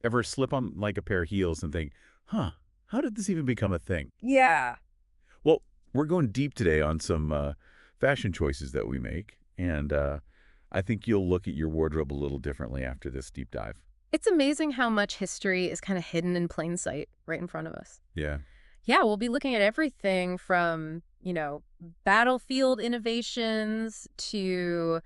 Ever slip on like a pair of heels and think, huh, how did this even become a thing? Yeah. Well, we're going deep today on some fashion choices that we make, and I think you'll look at your wardrobe a little differently after this deep dive. It's amazing how much history is kind of hidden in plain sight right in front of us. Yeah. Yeah, we'll be looking at everything from, battlefield innovations to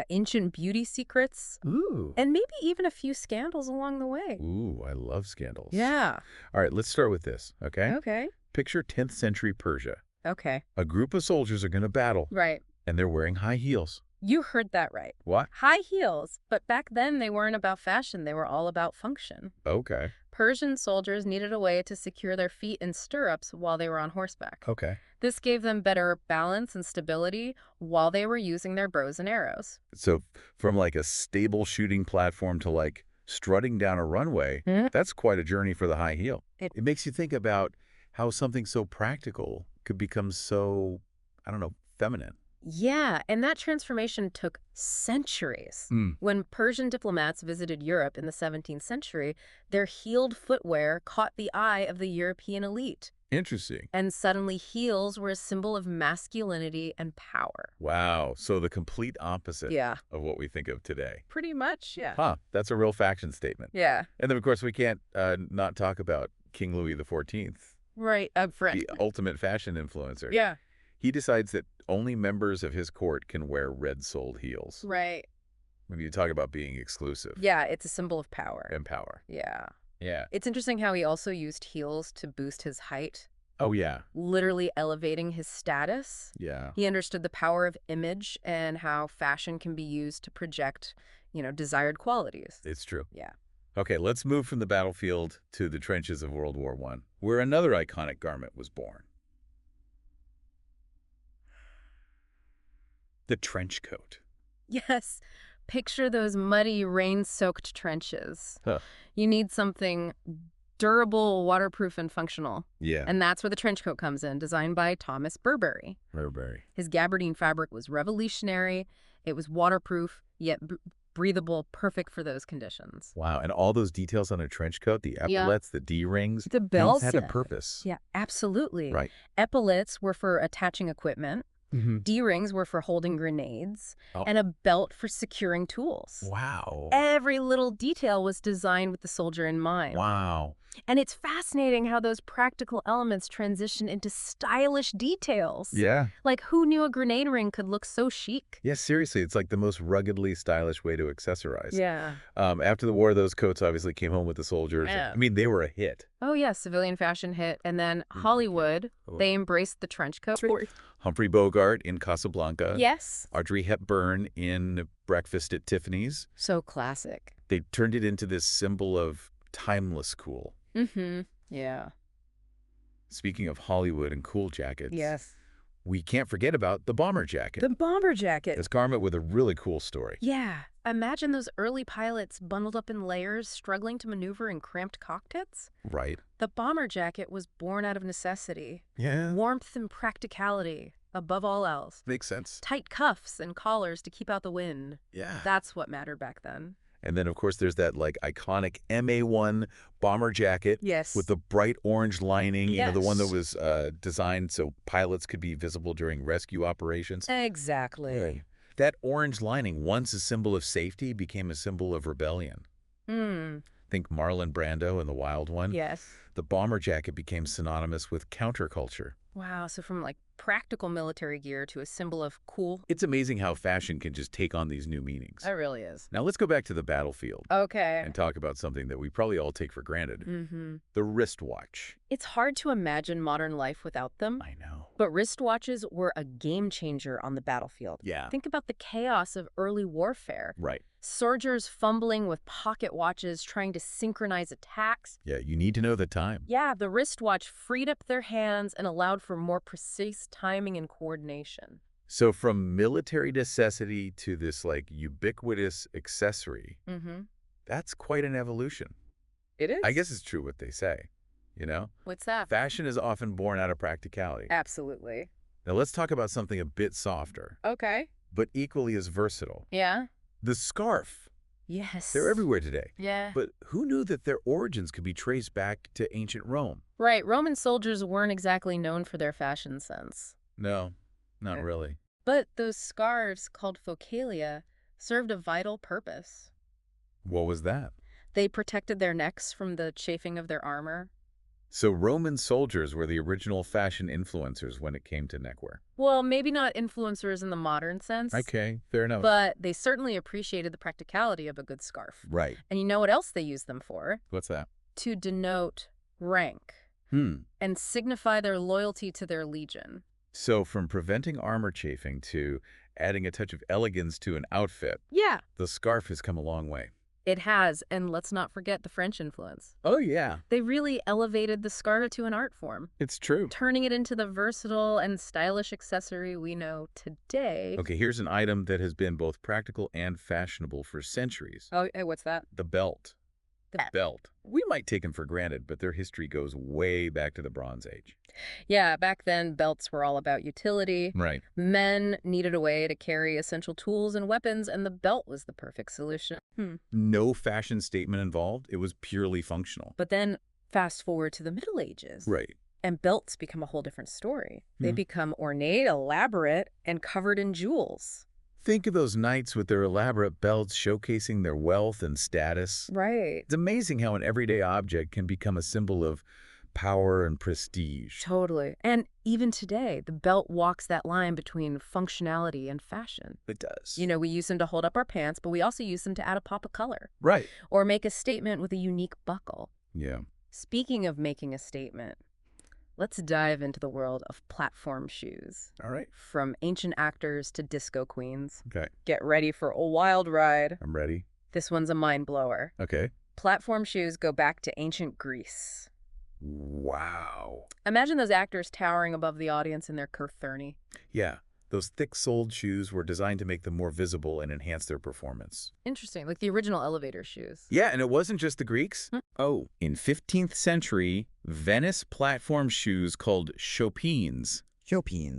ancient beauty secrets, Ooh. and maybe even a few scandals along the way. Ooh, I love scandals. Yeah. All right, let's start with this, okay? Okay. Picture 10th century Persia. Okay. A group of soldiers are going to battle, Right. and they're wearing high heels. You heard that right. What? High heels, but back then they weren't about fashion, they were all about function. Okay. Persian soldiers needed a way to secure their feet in stirrups while they were on horseback. Okay. This gave them better balance and stability while they were using their bows and arrows. So from like a stable shooting platform to like strutting down a runway, that's quite a journey for the high heel. It makes you think about how something so practical could become so, I don't know, feminine. Yeah, and that transformation took centuries. Mm. When Persian diplomats visited Europe in the 17th century, their heeled footwear caught the eye of the European elite. Interesting. And suddenly heels were a symbol of masculinity and power. Wow. So the complete opposite Yeah. of what we think of today. Pretty much, yeah. Huh. That's a real fashion statement. Yeah. And then, of course, we can't not talk about King Louis XIV, Right, French. the ultimate fashion influencer. Yeah. He decides that only members of his court can wear red-soled heels. Right. When you talk about being exclusive. Yeah, it's a symbol of power. And power. Yeah. Yeah. It's interesting how he also used heels to boost his height, Oh, yeah. literally elevating his status. Yeah. He understood the power of image and how fashion can be used to project, desired qualities. It's true. Yeah. Okay, let's move from the battlefield to the trenches of World War I, where another iconic garment was born. The trench coat. Yes. Picture those muddy, rain-soaked trenches. Huh. You need something durable, waterproof, and functional. Yeah. And that's where the trench coat comes in, designed by Thomas Burberry. Burberry. His gabardine fabric was revolutionary. It was waterproof, yet breathable, perfect for those conditions. Wow, and all those details on a trench coat, the epaulets, the D-rings, The belts had a purpose. Yeah, absolutely. Right. Epaulets were for attaching equipment. Mm-hmm. D-rings were for holding grenades, Oh. and a belt for securing tools. Wow. Every little detail was designed with the soldier in mind. Wow. And it's fascinating how those practical elements transition into stylish details. Yeah. Like, who knew a grenade ring could look so chic? Yeah, seriously, it's like the most ruggedly stylish way to accessorize. Yeah. After the war, those coats obviously came home with the soldiers. Yeah. I mean, they were a hit. Oh, yeah, civilian fashion hit. And then Hollywood, they embraced the trench coat. Humphrey Bogart in Casablanca. Yes. Audrey Hepburn in Breakfast at Tiffany's. So classic. They turned it into this symbol of timeless cool. Mm-hmm. Yeah. Speaking of Hollywood and cool jackets, Yes. we can't forget about the bomber jacket. The bomber jacket. This garment with a really cool story. Yeah. Imagine those early pilots bundled up in layers, struggling to maneuver in cramped cockpits. Right. The bomber jacket was born out of necessity. Yeah. Warmth and practicality, above all else. Makes sense. Tight cuffs and collars to keep out the wind. Yeah. That's what mattered back then. And then, of course, there's that like iconic MA1 bomber jacket. Yes. With the bright orange lining, Yes. the one that was designed so pilots could be visible during rescue operations. Exactly. Right. That orange lining, once a symbol of safety, became a symbol of rebellion. Think Marlon Brando in The Wild One. Yes. The bomber jacket became synonymous with counterculture. Wow, so from like practical military gear to a symbol of cool. It's amazing how fashion can just take on these new meanings. It really is. Now let's go back to the battlefield Okay. and talk about something that we probably all take for granted. Mm-hmm. The wristwatch. It's hard to imagine modern life without them. I know. But wristwatches were a game changer on the battlefield. Yeah. Think about the chaos of early warfare. Right. Soldiers fumbling with pocket watches, trying to synchronize attacks. Yeah, you need to know the time. Yeah, the wristwatch freed up their hands and allowed for more precise timing and coordination. So from military necessity to this like ubiquitous accessory, that's quite an evolution. It is? I guess it's true what they say, you know? What's that? Fashion is often born out of practicality. Absolutely. Now let's talk about something a bit softer, Okay. but equally as versatile. Yeah? The scarf. They're Yes. everywhere today. Yeah. But who knew that their origins could be traced back to ancient Rome? Right, Roman soldiers weren't exactly known for their fashion sense. No, not really. But those scarves, called focalia, served a vital purpose. What was that? They protected their necks from the chafing of their armor. So Roman soldiers were the original fashion influencers when it came to neckwear. Well, maybe not influencers in the modern sense, Okay, fair enough. but they certainly appreciated the practicality of a good scarf. Right. And you know what else they used them for? What's that? To denote rank and signify their loyalty to their legion. So from preventing armor chafing to adding a touch of elegance to an outfit, Yeah, the scarf has come a long way. it has, and let's not forget the French influence. Oh, yeah. They really elevated the scarf to an art form, It's true. turning it into the versatile and stylish accessory we know today. Okay, here's an item that has been both practical and fashionable for centuries. Oh, hey, what's that? The belt. The Belt. We might take them for granted, but their history goes way back to the Bronze Age. Yeah, back then, belts were all about utility. Right. Men needed a way to carry essential tools and weapons, and the belt was the perfect solution. No fashion statement involved. It was purely functional. But then, fast forward to the Middle Ages. Right. And belts become a whole different story. They Hmm. become ornate, elaborate, and covered in jewels. Think of those knights with their elaborate belts showcasing their wealth and status. Right. It's amazing how an everyday object can become a symbol of power and prestige. Totally. And even today, the belt walks that line between functionality and fashion. It does. You know, we use them to hold up our pants, but we also use them to add a pop of color Right. or make a statement with a unique buckle. Yeah. Speaking of making a statement, let's dive into the world of platform shoes. All right. From ancient actors to disco queens. Okay. Get ready for a wild ride. I'm ready. This one's a mind blower. Okay. Platform shoes go back to ancient Greece. Wow. Imagine those actors towering above the audience in their cothurni. Yeah. Those thick-soled shoes were designed to make them more visible and enhance their performance. Interesting, like the original elevator shoes. Yeah, and it wasn't just the Greeks. Oh, in 15th century, Venice platform shoes called chopines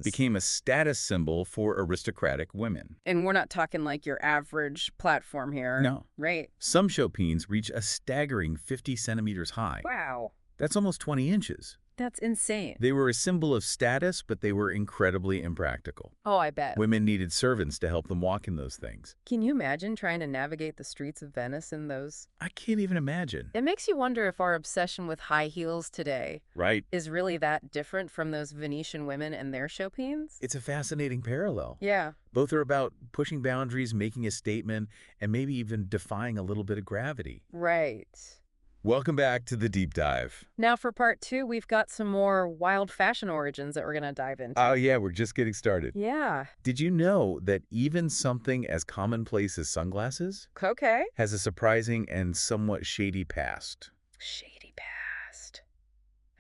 became a status symbol for aristocratic women. And we're not talking like your average platform here. No. Right. Some chopines reach a staggering 50 centimeters high. Wow. That's almost 20 inches. That's insane. They were a symbol of status, but they were incredibly impractical. Oh, I bet. Women needed servants to help them walk in those things. Can you imagine trying to navigate the streets of Venice in those? I can't even imagine. It makes you wonder if our obsession with high heels today Right. is really that different from those Venetian women and their chopines. It's a fascinating parallel. Yeah. Both are about pushing boundaries, making a statement, and maybe even defying a little bit of gravity. Right. Welcome back to the Deep Dive. Now for part 2, we've got some more wild fashion origins that we're going to dive into. Oh yeah, we're just getting started. Yeah. Did you know that even something as commonplace as sunglasses Okay. has a surprising and somewhat shady past? Shady past.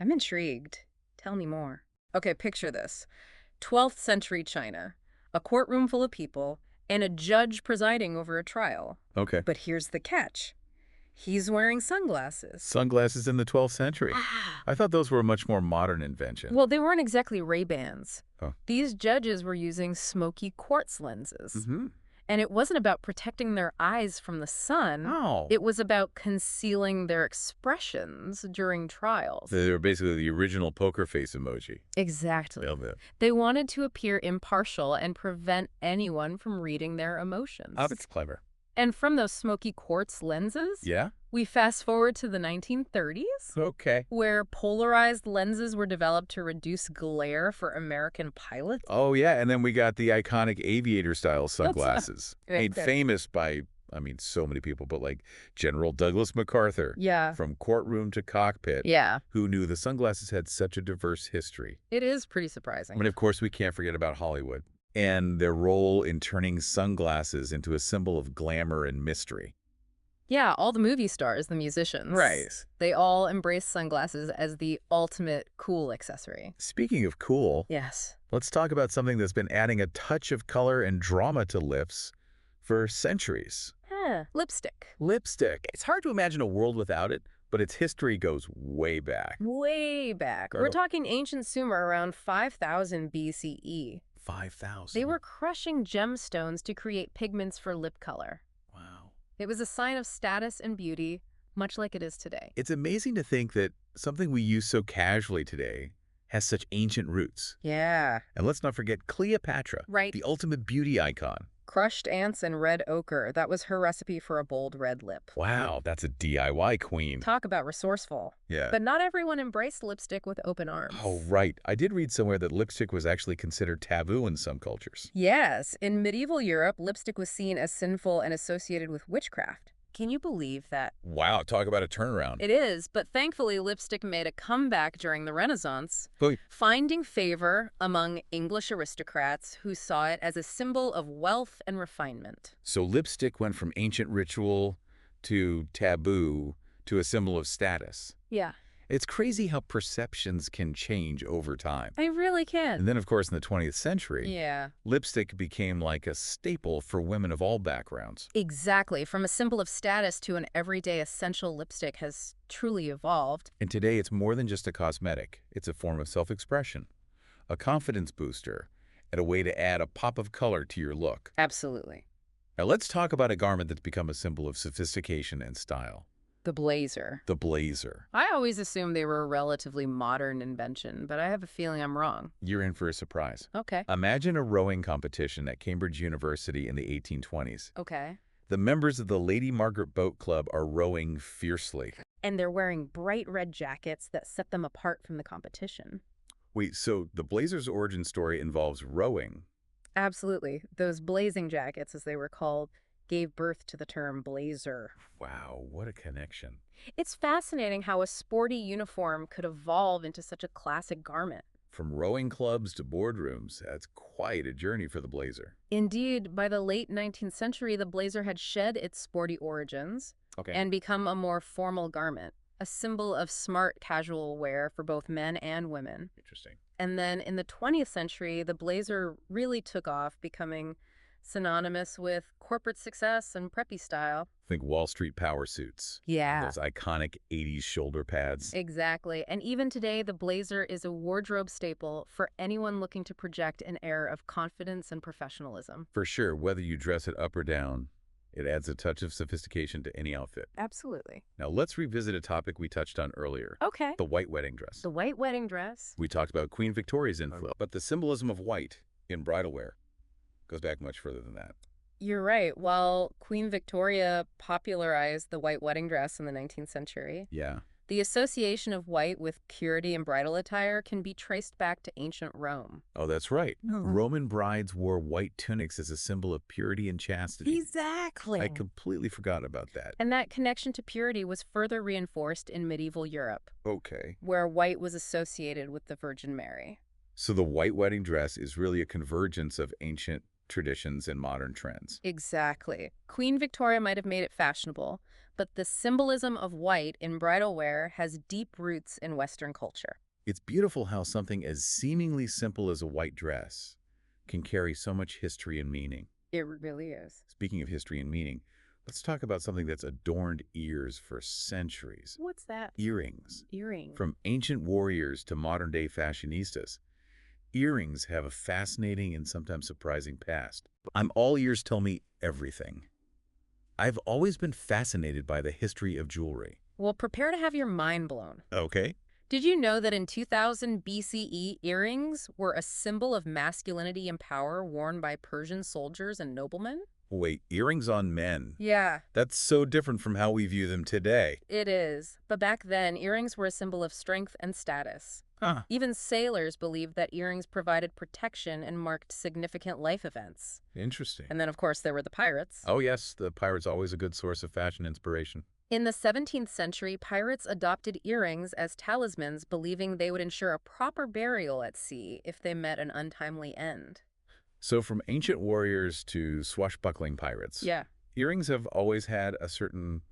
I'm intrigued. Tell me more. Okay, picture this. 12th century China. A courtroom full of people and a judge presiding over a trial. Okay. But here's the catch. He's wearing sunglasses. Sunglasses in the 12th century. I thought those were a much more modern invention. Well, they weren't exactly Ray-Bans. Oh. These judges were using smoky quartz lenses. Mm-hmm. And it wasn't about protecting their eyes from the sun. Oh. It was about concealing their expressions during trials. They were basically the original poker face emoji. Exactly. Love it. They wanted to appear impartial and prevent anyone from reading their emotions. Oh, that's clever. And from those smoky quartz lenses, Yeah? we fast forward to the 1930s, Okay. where polarized lenses were developed to reduce glare for American pilots. Oh, yeah, and then we got the iconic aviator-style sunglasses. Made good. famous by, so many people, but like General Douglas MacArthur. Yeah. From courtroom to cockpit. Yeah. Who knew the sunglasses had such a diverse history. It is pretty surprising. And of course, we can't forget about Hollywood and their role in turning sunglasses into a symbol of glamour and mystery. Yeah, all the movie stars, the musicians. Right. They all embrace sunglasses as the ultimate cool accessory. Speaking of cool, Yes. let's talk about something that's been adding a touch of color and drama to lifts for centuries. Lipstick. Lipstick. It's hard to imagine a world without it, but its history goes way back. Way back. We're talking ancient Sumer around 5000 BCE. 5,000. They were crushing gemstones to create pigments for lip color. Wow. It was a sign of status and beauty, much like it is today. It's amazing to think that something we use so casually today has such ancient roots. Yeah. And let's not forget Cleopatra, Right. the ultimate beauty icon. Crushed ants and red ochre. That was her recipe for a bold red lip. Wow, that's a DIY queen. Talk about resourceful. Yeah. But not everyone embraced lipstick with open arms. Oh, right. I did read somewhere that lipstick was actually considered taboo in some cultures. Yes, in medieval Europe, lipstick was seen as sinful and associated with witchcraft. Can you believe that? Wow, talk about a turnaround. It is, but thankfully lipstick made a comeback during the Renaissance, Oy. finding favor among English aristocrats who saw it as a symbol of wealth and refinement. So lipstick went from ancient ritual to taboo to a symbol of status. Yeah, It's crazy how perceptions can change over time. I really can. And then, of course, in the 20th century, Yeah. lipstick became like a staple for women of all backgrounds. Exactly. From a symbol of status to an everyday essential, lipstick has truly evolved. And today, it's more than just a cosmetic. It's a form of self-expression, a confidence booster, and a way to add a pop of color to your look. Absolutely. Now, let's talk about a garment that's become a symbol of sophistication and style. The blazer. The blazer. I always assumed they were a relatively modern invention, but I have a feeling I'm wrong. You're in for a surprise. Okay. Imagine a rowing competition at Cambridge University in the 1820s. Okay. The members of the Lady Margaret Boat Club are rowing fiercely. And they're wearing bright red jackets that set them apart from the competition. Wait, so the blazer's origin story involves rowing? Absolutely. Those blazing jackets, as they were called, gave birth to the term blazer. Wow, what a connection. It's fascinating how a sporty uniform could evolve into such a classic garment. From rowing clubs to boardrooms, that's quite a journey for the blazer. Indeed, by the late 19th century, the blazer had shed its sporty origins and become a more formal garment, a symbol of smart casual wear for both men and women. Interesting. And then in the 20th century, the blazer really took off, becoming synonymous with corporate success and preppy style. Think Wall Street power suits. Yeah. Those iconic 80s shoulder pads. Exactly. And even today, the blazer is a wardrobe staple for anyone looking to project an air of confidence and professionalism. For sure, whether you dress it up or down, it adds a touch of sophistication to any outfit. Absolutely. Now let's revisit a topic we touched on earlier. Okay. The white wedding dress. The white wedding dress. We talked about Queen Victoria's influence, but the symbolism of white in bridal wear goes back much further than that. You're right. While Queen Victoria popularized the white wedding dress in the 19th century, Yeah. the association of white with purity and bridal attire can be traced back to ancient Rome. Oh, that's right. Roman brides wore white tunics as a symbol of purity and chastity. Exactly. I completely forgot about that. And that connection to purity was further reinforced in medieval Europe, Okay. where white was associated with the Virgin Mary. So the white wedding dress is really a convergence of ancient traditions and modern trends. Exactly. Queen Victoria might have made it fashionable, but the symbolism of white in bridal wear has deep roots in Western culture. It's beautiful how something as seemingly simple as a white dress can carry so much history and meaning. It really is. Speaking of history and meaning, let's talk about something that's adorned ears for centuries. What's that? Earrings. Earring. From ancient warriors to modern-day fashionistas, earrings have a fascinating and sometimes surprising past. I'm all ears, tell me everything. I've always been fascinated by the history of jewelry. Well, prepare to have your mind blown. Okay. Did you know that in 2000 BCE, earrings were a symbol of masculinity and power worn by Persian soldiers and noblemen? Wait, earrings on men? Yeah, That's so different from how we view them today. it is. But back then, earrings were a symbol of strength and status. Huh. Even sailors believed that earrings provided protection and marked significant life events. Interesting. And then, of course, there were the pirates. Oh yes, the pirate's always a good source of fashion inspiration. In the 17th century, pirates adopted earrings as talismans, believing they would ensure a proper burial at sea if they met an untimely end. So from ancient warriors to swashbuckling pirates, Yeah. earrings have always had a certain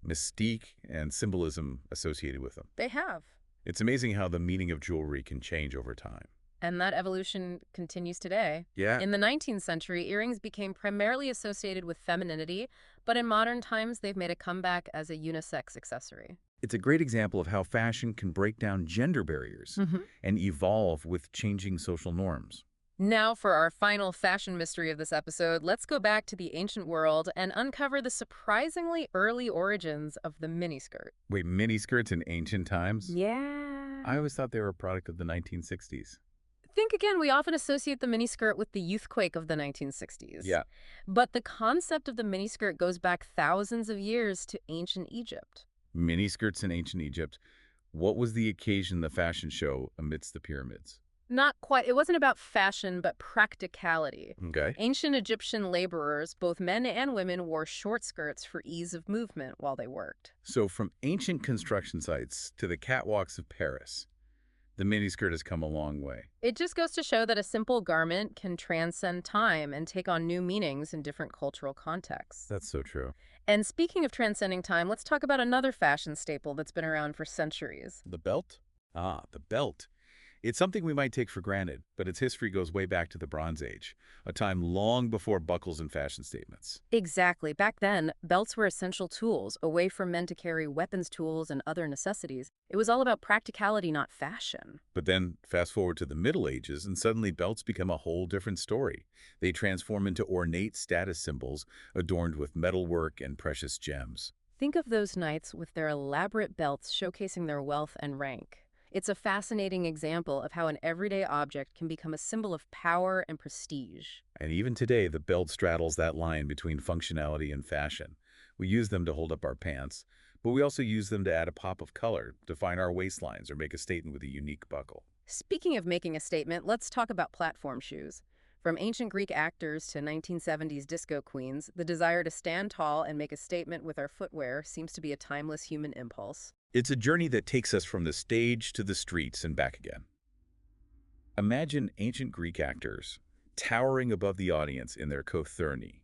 mystique and symbolism associated with them. They have. It's amazing how the meaning of jewelry can change over time. And that evolution continues today. Yeah. In the 19th century, earrings became primarily associated with femininity, but in modern times, they've made a comeback as a unisex accessory. It's a great example of how fashion can break down gender barriers and evolve with changing social norms. Now, for our final fashion mystery of this episode, let's go back to the ancient world and uncover the surprisingly early origins of the miniskirt. Wait, miniskirts in ancient times? Yeah. I always thought they were a product of the 1960s. Think again, we often associate the miniskirt with the youthquake of the 1960s. Yeah. But the concept of the miniskirt goes back thousands of years to ancient Egypt. Miniskirts in ancient Egypt. What was the occasion the fashion show amidst the pyramids? Not quite. It wasn't about fashion, but practicality. Okay. Ancient Egyptian laborers, both men and women, wore short skirts for ease of movement while they worked. So from ancient construction sites to the catwalks of Paris, the miniskirt has come a long way. It just goes to show that a simple garment can transcend time and take on new meanings in different cultural contexts. That's so true. And speaking of transcending time, let's talk about another fashion staple that's been around for centuries. The belt? Ah, the belt. It's something we might take for granted, but its history goes way back to the Bronze Age, a time long before buckles and fashion statements. Exactly. Back then, belts were essential tools, a way for men to carry weapons, tools, and other necessities. It was all about practicality, not fashion. But then fast forward to the Middle Ages, and suddenly belts become a whole different story. They transform into ornate status symbols adorned with metalwork and precious gems. Think of those knights with their elaborate belts showcasing their wealth and rank. It's a fascinating example of how an everyday object can become a symbol of power and prestige. And even today, the belt straddles that line between functionality and fashion. We use them to hold up our pants, but we also use them to add a pop of color, define our waistlines, or make a statement with a unique buckle. Speaking of making a statement, let's talk about platform shoes. From ancient Greek actors to 1970s disco queens, the desire to stand tall and make a statement with our footwear seems to be a timeless human impulse. It's a journey that takes us from the stage to the streets and back again. Imagine ancient Greek actors towering above the audience in their kothurni,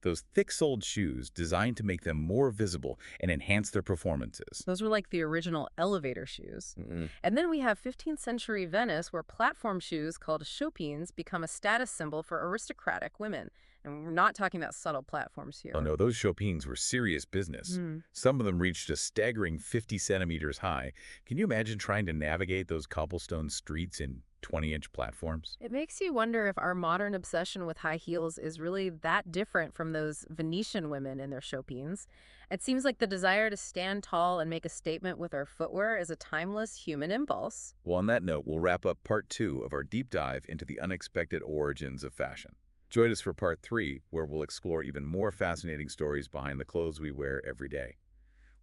those thick-soled shoes designed to make them more visible and enhance their performances. Those were like the original elevator shoes. Mm-mm. And then we have 15th century Venice, where platform shoes called chopines become a status symbol for aristocratic women. And we're not talking about subtle platforms here. Oh no, those chopines were serious business. Mm. Some of them reached a staggering 50 centimeters high. Can you imagine trying to navigate those cobblestone streets in 20-inch platforms? It makes you wonder if our modern obsession with high heels is really that different from those Venetian women in their chopines. It seems like the desire to stand tall and make a statement with our footwear is a timeless human impulse. Well, on that note, we'll wrap up part 2 of our deep dive into the unexpected origins of fashion. Join us for part 3, where we'll explore even more fascinating stories behind the clothes we wear every day.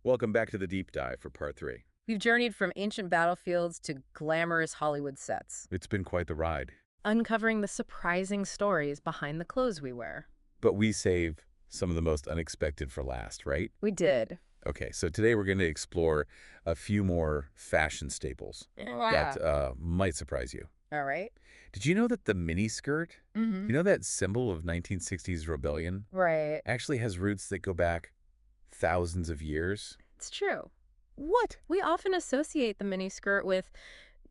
Welcome back to the deep dive for part 3. We've journeyed from ancient battlefields to glamorous Hollywood sets, It's been quite the ride, uncovering the surprising stories behind the clothes we wear. but we save some of the most unexpected for last, right? We did. Okay, so today we're going to explore a few more fashion staples that might surprise you. All right. Did you know that the miniskirt, Mm-hmm. you know that symbol of 1960s rebellion, Right. actually has roots that go back thousands of years? It's true. What? We often associate the miniskirt with,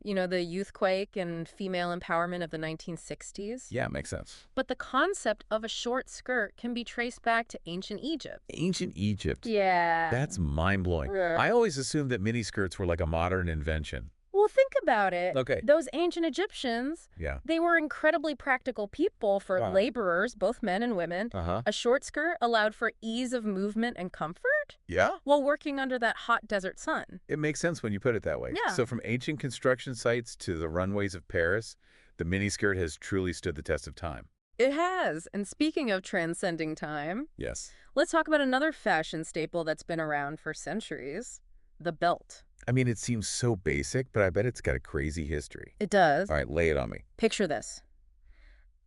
the youthquake and female empowerment of the 1960s. Yeah, makes sense. But the concept of a short skirt can be traced back to ancient Egypt. Ancient Egypt. Yeah. That's mind-blowing. Yeah. I always assumed that miniskirts were like a modern invention. Well, think about it. Okay. Those ancient Egyptians, Yeah. they were incredibly practical people for Wow. laborers, both men and women. Uh-huh. A short skirt allowed for ease of movement and comfort Yeah? while working under that hot desert sun. It makes sense when you put it that way. Yeah. So from ancient construction sites to the runways of Paris, the miniskirt has truly stood the test of time. It has. And speaking of transcending time, Yes. let's talk about another fashion staple that's been around for centuries, the belt. I mean, it seems so basic, but I bet it's got a crazy history. It does. All right, lay it on me. Picture this.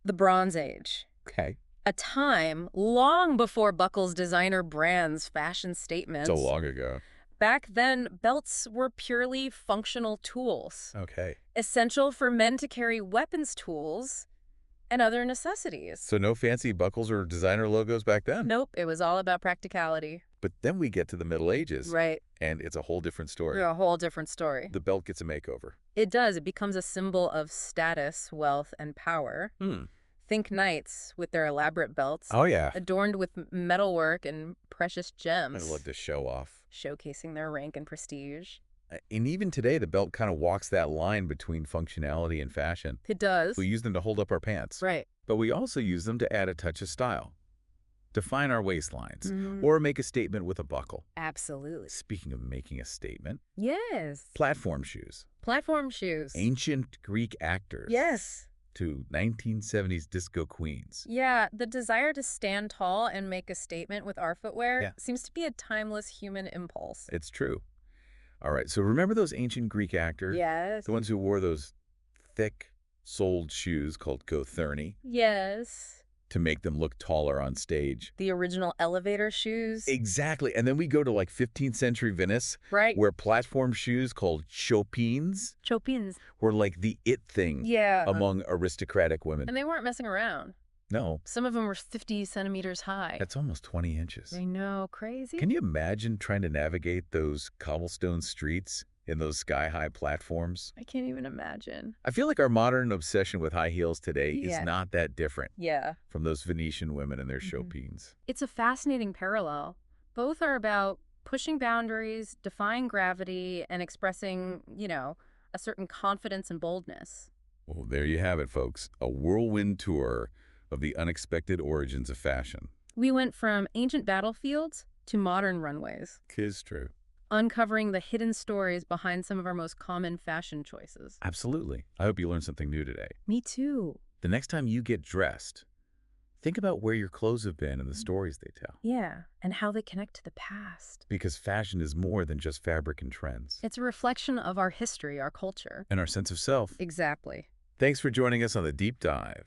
The Bronze Age. Okay. A time long before Buckle's designer brands, fashion statements. So long ago. Back then, belts were purely functional tools, Okay. essential for men to carry weapons, tools, and other necessities. So no fancy buckles or designer logos back then? Nope, it was all about practicality. But then we get to the Middle Ages, Right. and it's a whole different story. A whole different story. The belt gets a makeover. It does. It becomes a symbol of status, wealth, and power. Think knights with their elaborate belts, Oh, yeah. adorned with metalwork and precious I gems, love to show off. showcasing their rank and prestige. And even today, the belt kind of walks that line between functionality and fashion. It does. We use them to hold up our pants. Right. But we also use them to add a touch of style, define our waistlines, or make a statement with a buckle. Absolutely. Speaking of making a statement, Yes. platform shoes. Platform shoes. Ancient Greek actors. Yes. To 1970s disco queens. Yeah, the desire to stand tall and make a statement with our footwear seems to be a timeless human impulse. It's true. All right, so remember those ancient Greek actors? Yes. The ones who wore those thick-soled shoes called gotherni Yes. to make them look taller on stage. The original elevator shoes. Exactly. And then we go to like 15th century Venice, Right. where platform shoes called chopines Chopins. were like the it thing among aristocratic women. And they weren't messing around. No. Some of them were 50 centimeters high. That's almost 20 inches. I know, crazy. Can you imagine trying to navigate those cobblestone streets in those sky-high platforms? I can't even imagine. I feel like our modern obsession with high heels today is not that different from those Venetian women and their chopines. It's a fascinating parallel. Both are about pushing boundaries, defying gravity, and expressing, a certain confidence and boldness. Well, there you have it, folks. A whirlwind tour of the unexpected origins of fashion. We went from ancient battlefields to modern runways. 'Tis true. Uncovering the hidden stories behind some of our most common fashion choices. Absolutely. I hope you learned something new today. Me too. The next time you get dressed, think about where your clothes have been and the stories they tell. Yeah, and how they connect to the past. Because fashion is more than just fabric and trends. It's a reflection of our history, our culture. And our sense of self. Exactly. Thanks for joining us on The Deep Dive.